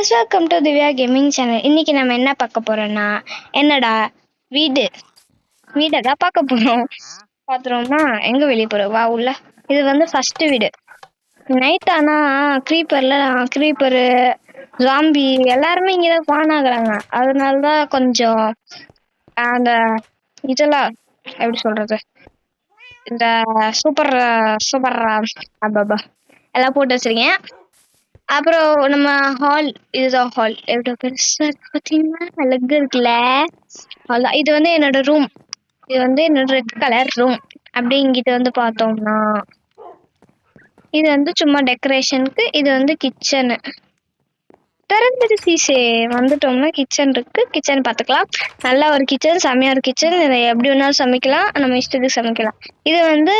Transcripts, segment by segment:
Guys, welcome to Divya gaming channel. இன்னைக்கு நம்ம என்ன பார்க்க போறோம்னா, என்னடா வீடு வீடை தான் பார்க்க போறோம். பாத்துறோமா? எங்க வெளியே போறோம், வா உள்ள. இது வந்து ஃபர்ஸ்ட் வீடு. நைட் ஆனா க்ரீப்பரு ஜாம்பி எல்லாருமே இங்கதான் ஸ்பான் ஆகுறாங்க. அதனாலதான் கொஞ்சம் அந்த இதெல்லாம் எப்படி சொல்றது, இந்த சூப்பர் சூப்பர் அப்பா எல்லாம் போட்டு வச்சிருக்கேன். அப்புறம் நம்ம ஹால், இதுதான் ஹால். எவ்வளவு பெருசா இருக்கு பாத்தீங்கன்னா, அழகு இருக்குல்ல. அவ்வளவுதான். இது வந்து என்னோட ரூம். இது வந்து என்னோட ரெட் கலர் ரூம். அப்படியே இங்கிட்ட வந்து பார்த்தோம்னா இது வந்து சும்மா டெக்கரேஷனுக்கு. இது வந்து கிச்சனு. திறந்துட்டு சீசே வந்துட்டோம்னா கிச்சன் இருக்கு. கிச்சன் பார்த்துக்கலாம். நல்ல ஒரு கிச்சன், செமையா ஒரு கிச்சன். இதை எப்படி வேணாலும் சமைக்கலாம், நம்ம இஷ்டத்துக்கு சமைக்கலாம். இது வந்து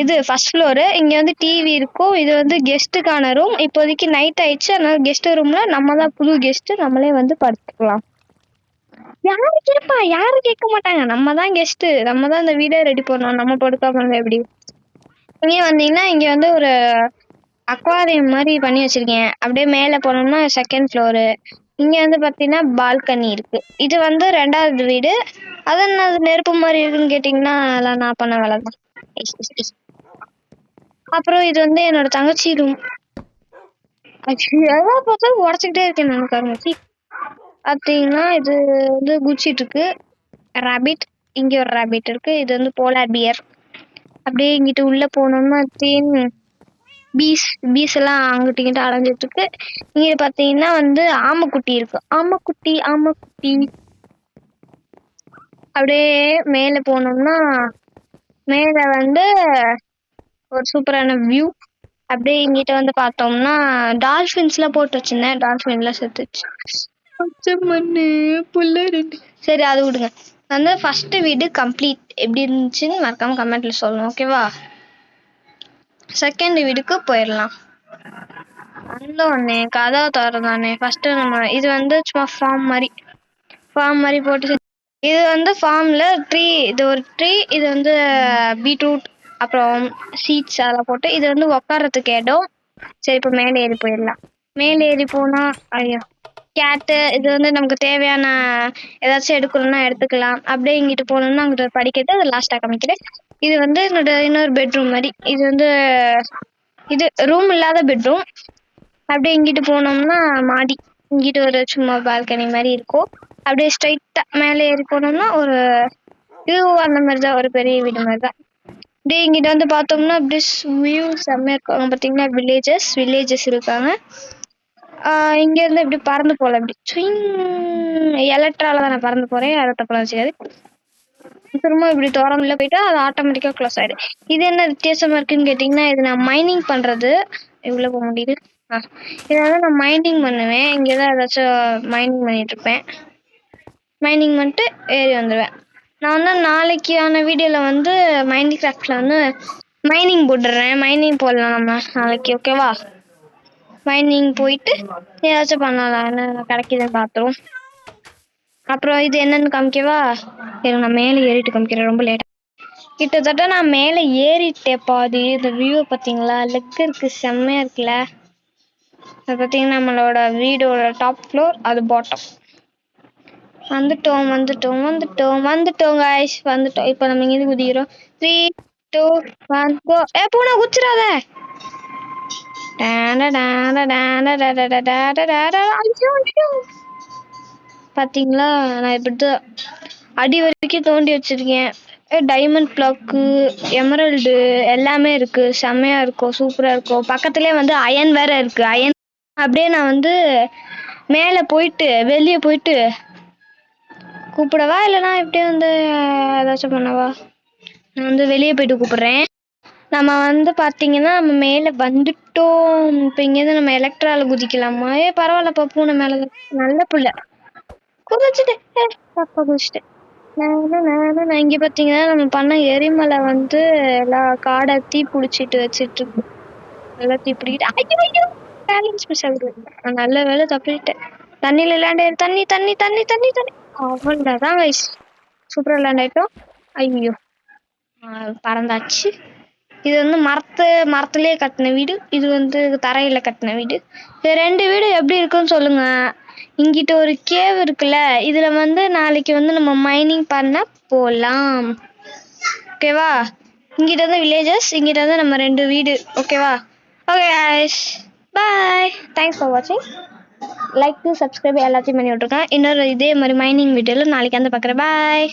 இது ஃபர்ஸ்ட் ஃப்ளோரு. இங்க வந்து டிவி இருக்கும். இது வந்து கெஸ்ட்டுக்கான ரூம். இப்போதைக்கு நைட் ஆயிடுச்சு, அதனால கெஸ்ட் ரூம்ல நம்ம தான் புது கெஸ்ட், நம்மளே வந்து படுத்துக்கலாம். யாரு கேட்பா? யாரும் கேட்க மாட்டாங்க. நம்ம தான் கெஸ்ட், நம்ம தான் இந்த வீடே ரெடி பண்ணோம். நம்ம படுக்காம எப்படி? இங்க வந்தீங்கன்னா இங்க வந்து ஒரு அக்வாரியம் மாதிரி பண்ணி வச்சிருக்கேன். அப்படியே மேல போனோம்னா செகண்ட் ஃப்ளோரு. இங்க வந்து பாத்தீங்கன்னா பால்கனி இருக்கு. இது வந்து 2வது வீடு. அது என்ன நெருப்பு மாதிரி இருக்குன்னு கேட்டீங்கன்னா, அதெல்லாம் நான் பண்ண வேலை தான். அப்புறம் இது வந்து என்னோட தங்கச்சி ரூம். எதாவது பார்த்தாலும் உடச்சுக்கிட்டே இருக்கேன் நான் தங்கச்சி. பார்த்தீங்கன்னா இது வந்து குச்சிட்டு இருக்கு ரேபிட். இங்க ஒரு ரேபிட் இருக்கு. இது வந்து போலார் பியர். அப்படியே இங்கிட்டு உள்ள போனோம்னா பீஸ் எல்லாம் அங்கிட்ட இங்கிட்ட அலைஞ்சிட்டு இருக்கு. இங்க பாத்தீங்கன்னா வந்து ஆமைக்குட்டி இருக்கு. ஆமைக்குட்டி. அப்படியே மேல போனோம்னா மேல வந்து ஒரு சூப்பரான வியூ. அப்படியே இங்கிட்ட வந்து பார்த்தோம்னா டால்பின்ஸ் எல்லாம் போட்டு வச்சிருந்தேன். டால்பின் எல்லாம் செத்துச்சு. மண்ணு புல்ல ரெண்டு. சரி, அது விடுங்க. வந்து ஃபர்ஸ்ட் வீடு கம்ப்ளீட். எப்படி இருந்துச்சுன்னு மறக்காம கமெண்ட்ல சொல்லணும், ஓகேவா? செகண்ட் வீடுக்கு போயிடலாம். வந்தோடனே கதவை திறந்தானே ஃபர்ஸ்ட் நம்ம இது வந்து சும்மா ஃபார்ம் மாதிரி போட்டு. இது வந்து ஃபார்ம்ல ட்ரீ. இது ஒரு ட்ரீ. இது வந்து பீட்ரூட், அப்புறம் சீட்ஸ் அதெல்லாம் போட்டு. இது வந்து உக்காரத்துக்கு இடம். சரி, இப்போ மேலே ஏறி போயிடலாம். மேலே ஏறி போனா ஐயோ கேட்டு. இது வந்து நமக்கு தேவையான ஏதாச்சும் எடுக்கணும்னா எடுத்துக்கலாம். அப்படியே இங்கிட்டு போனோம்னா அங்கிட்ட படிக்கிறது. அது லாஸ்டா காமிக்கிறேன். இது வந்து என்னோட இன்னொரு பெட்ரூம் மாதிரி. இது வந்து இது ரூம் இல்லாத பெட்ரூம். அப்படியே இங்கிட்டு போனோம்னா மாடி. இங்கிட்டு ஒரு சும்மா பால்கனி மாதிரி இருக்கும். அப்படியே ஸ்ட்ரைட்டா மேலே ஏறி போனோம்னா ஒரு வியூ அந்த மாதிரிதான், ஒரு பெரிய வீடு மாதிரிதான். அப்படியே இங்கிட்ட வந்து பார்த்தோம்னா அப்படியே வியூ செம்மையா இருக்காங்க. பார்த்தீங்கன்னா வில்லேஜஸ் இருக்காங்க. இங்க இருந்து இப்படி பறந்து போல. இப்படி எலக்ட்ரால தான் நான் பறந்து போறேன். அதை தப்பலாம் வச்சுக்காது. திரும்ப இப்படி தோரம்ல போயிட்டா அது ஆட்டோமேட்டிக்கா க்ளோஸ் ஆயிடும். இது என்ன வித்தியாசமா இருக்குன்னு கேட்டீங்கன்னா, இது நான் மைனிங் பண்றது. இவ்வளவு போக முடியுது. இதை வந்து நான் மைனிங் பண்ணுவேன். இங்கதான் ஏதாச்சும் மைனிங் பண்ணிட்டு இருப்பேன். மைனிங் பண்ணிட்டு ஏறி வந்துடுவேன். நான் வந்து நாளைக்கான வீடியோல வந்து மைனிங் கிராஃப்ட்ல வந்து மைனிங் போட்டுடுறேன். மைனிங் போடலாம் நம்ம நாளைக்கு, ஓகேவா? மைனிங் போயிட்டு ஏதாச்சும் பண்ணலாம். என்ன கிடைக்குதுன்னு பார்த்துருவோம். அப்புறம் இது என்னன்னு காமிக்கவா? நான் மேலே ஏறிட்டு காமிக்கிறேன், ரொம்ப லேட்டா. கிட்டத்தட்ட நான் மேலே ஏறிட்டேன் பாதி. இந்த வியூ பார்த்தீங்களா? லெக் இருக்கு, செம்மையா இருக்குல்ல. அது பார்த்தீங்கன்னா நம்மளோட வீடோட டாப் ஃப்ளோர், அது பாட்டம். வந்துட்டோம் guys, வந்துட்டோம். இப்போ நம்ம இங்கிருந்து குதிக்கிறோம். 3, 2, 1 go. பூனை குச்சிராத. பாத்தீங்களா? நான் இப்படிதான் அடி வரைக்கும் தோண்டி வச்சிருக்கேன். டைமண்ட் பிளாக்கு, எமரல்டு எல்லாமே இருக்கு. செம்மையா இருக்கும், சூப்பரா இருக்கும். பக்கத்துலயே வந்து அயன் வேற இருக்கு. அயன் அப்படியே நான் வந்து வெளியே போயிட்டு கூப்பிடவா, இல்லைன்னா இப்படியே வந்து ஏதாச்சும் பண்ணவா? நான் வந்து வெளியே போயிட்டு கூப்பிடுறேன். நம்ம வந்து பாத்தீங்கன்னா நம்ம மேல வந்துட்டோம். இப்ப இங்கேருந்து நம்ம எலக்ட்ரால குதிக்கலாமா? பரவாயில்லப்பா, பூனை மேல நல்ல புள்ள குதிச்சுட்டு தப்பா குதிச்சுட்டு. நான் இங்க பாத்தீங்கன்னா நம்ம பண்ண எரிமலை வந்து எல்லா காடை தீ பிடிச்சிட்டு வச்சிட்டு இருக்கு. எல்லாம் தீ பிடிக்கிட்டு பேலன்ஸ் மிஸ் ஆகுது. நல்ல வேலை தப்பிட்டேன். தண்ணியில லேண்ட் ஆயிரு. தண்ணி அவ்வளவுதான் கைஸ், சூப்பரா லேண்ட் ஆயிட்டோம். ஐயோ, பறந்தாச்சு. இது வந்து மரத்துலயே கட்டின வீடு, இது வந்து தரையில கட்டின வீடு. இது 2 வீடு எப்படி இருக்குன்னு சொல்லுங்க. இங்கிட்ட ஒரு கேவ் இருக்குல்ல, இதுல வந்து நாளைக்கு வந்து நம்ம மைனிங் பண்ண போலாம். ஓகேவா? இங்கிட்ட வந்து வில்லேஜஸ், இங்கிட்ட வந்து நம்ம 2 வீடு. ஓகேவா? Okay guys, bye, thanks for watching. Like to subscribe எல்லாத்தையும் பண்ணி விட்ருக்கேன். இன்னொரு இதே மாதிரி மைனிங் வீடியோவில் நாளைக்கு வந்து பார்க்குறேன். பாய்.